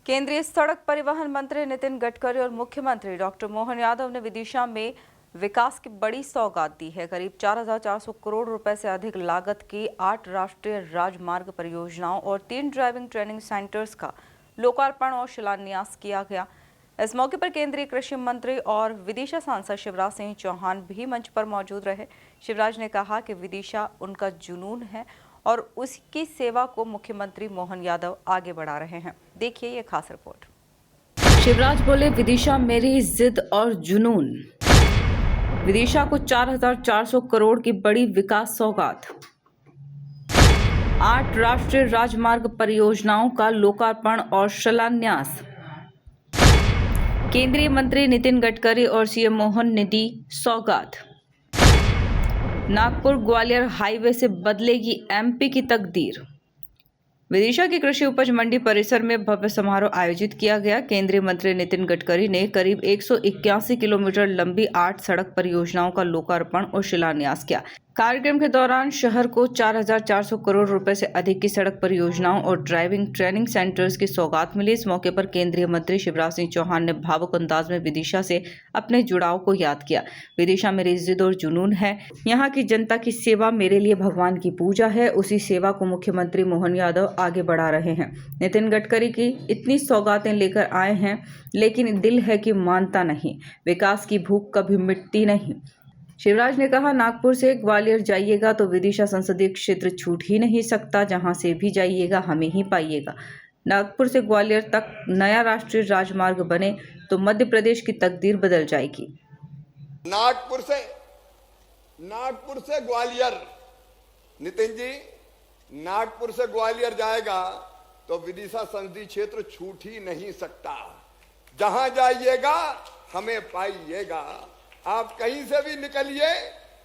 केंद्रीय सड़क परिवहन मंत्री नितिन गडकरी और मुख्यमंत्री डॉक्टर मोहन यादव ने विदिशा में विकास की बड़ी सौगात दी है। करीब 4,400 करोड़ रुपए से अधिक लागत की 8 राष्ट्रीय राजमार्ग परियोजनाओं और 3 ड्राइविंग ट्रेनिंग सेंटर्स का लोकार्पण और शिलान्यास किया गया। इस मौके पर केंद्रीय कृषि मंत्री और विदिशा सांसद शिवराज सिंह चौहान भी मंच पर मौजूद रहे। शिवराज ने कहा कि विदिशा उनका जुनून है और उसकी सेवा को मुख्यमंत्री मोहन यादव आगे बढ़ा रहे हैं। देखिए ये खास रिपोर्ट। शिवराज बोले, विदिशा मेरी जिद और जुनून। विदिशा को 4,400 करोड़ की बड़ी विकास सौगात, 8 राष्ट्रीय राजमार्ग परियोजनाओं का लोकार्पण और शिलान्यास। केंद्रीय मंत्री नितिन गडकरी और सीएम मोहन ने दी सौगात। नागपुर ग्वालियर हाईवे से बदलेगी एमपी की तकदीर। विदिशा की कृषि उपज मंडी परिसर में भव्य समारोह आयोजित किया गया। केंद्रीय मंत्री नितिन गडकरी ने करीब 181 किलोमीटर लंबी 8 सड़क परियोजनाओं का लोकार्पण और शिलान्यास किया। कार्यक्रम के दौरान शहर को 4,400 करोड़ रुपए से अधिक की सड़क परियोजनाओं और ड्राइविंग ट्रेनिंग सेंटर्स की सौगात मिली। इस मौके पर केंद्रीय मंत्री शिवराज सिंह चौहान ने भावुक अंदाज में विदिशा से अपने जुड़ाव को याद किया। विदिशा मेरी जिद और जुनून है। यहाँ की जनता की सेवा मेरे लिए भगवान की पूजा है। उसी सेवा को मुख्यमंत्री मोहन यादव आगे बढ़ा रहे हैं। नितिन गडकरी की इतनी सौगातें लेकर आए हैं, लेकिन दिल है कि मानता नहीं। विकास की भूख कभी मिटती नहीं। शिवराज ने कहा, नागपुर से ग्वालियर जाइएगा तो विदिशा संसदीय क्षेत्र छूट ही नहीं सकता। जहां से भी जाइएगा हमें ही पाइएगा। नागपुर से ग्वालियर तक नया राष्ट्रीय राजमार्ग बने तो मध्य प्रदेश की तकदीर बदल जाएगी। नागपुर से ग्वालियर, नितिन जी, नागपुर से ग्वालियर जाएगा तो विदिशा संसदीय क्षेत्र छूट ही नहीं सकता। जहां जाइएगा हमें पाइएगा। आप कहीं से भी निकलिए,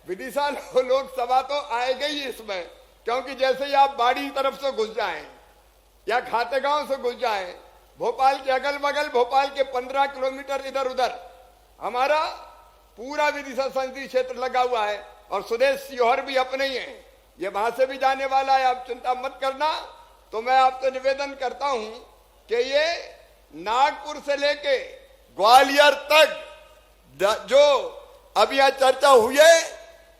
विदिशा लोकसभा तो आएगा ही इसमें, क्योंकि जैसे ही आप बाड़ी तरफ से घुस जाएं या खातेगांव से घुस जाएं, भोपाल के अगल बगल, भोपाल के 15 किलोमीटर इधर उधर हमारा पूरा विदिशा संसदीय क्षेत्र लगा हुआ है और सुदेश सीहोर भी अपने ही है। ये वहां से भी जाने वाला है, आप चिंता मत करना। तो मैं आपसे निवेदन करता हूं कि ये नागपुर से लेके ग्वालियर तक जो अभी यहां चर्चा हुई है,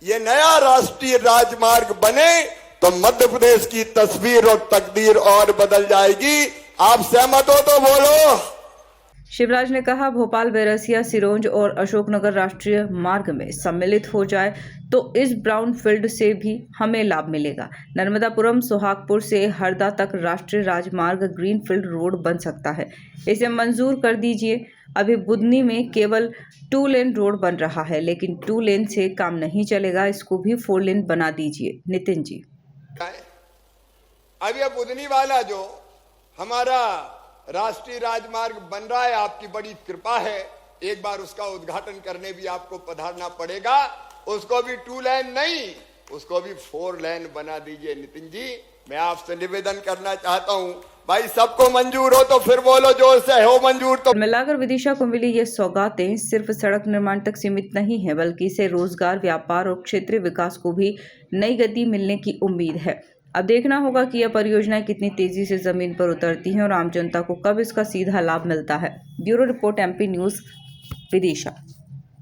ये नया राष्ट्रीय राजमार्ग बने तो मध्य प्रदेश की तस्वीर और तकदीर और बदल जाएगी। आप सहमत हो तो बोलो। शिवराज ने कहा, भोपाल बैरसिया सिरोंज और अशोकनगर राष्ट्रीय मार्ग में सम्मिलित हो जाए तो इस ब्राउन फील्ड से भी हमें लाभ मिलेगा। नर्मदापुरम सोहागपुर से हरदा तक राष्ट्रीय राजमार्ग ग्रीन फील्ड रोड बन सकता है। इसे मंजूर कर दीजिए। अभी बुधनी में केवल 2 लेन रोड बन रहा है, लेकिन 2 लेन से काम नहीं चलेगा। इसको भी 4 लेन बना दीजिए। नितिन जी, अब यह बुधनी वाला जो हमारा राष्ट्रीय राजमार्ग बन रहा है, आपकी बड़ी कृपा है। एक बार उसका उद्घाटन करने भी आपको पधारना पड़ेगा। उसको भी 2 लेन नहीं, उसको भी 4 लेन बना दीजिए। नितिन जी, मैं आपसे निवेदन करना चाहता हूं, भाई सबको मंजूर हो तो फिर बोलो जोर से, हो मंजूर तो। मिलाकर विदिशा को मिली ये सौगातें सिर्फ सड़क निर्माण तक सीमित नहीं है, बल्कि इसे रोजगार, व्यापार और क्षेत्रीय विकास को भी नई गति मिलने की उम्मीद है। अब देखना होगा कि यह परियोजनाएं कितनी तेजी से जमीन पर उतरती हैं और आम जनता को कब इसका सीधा लाभ मिलता है। Bureau report, MP news, Vidisha.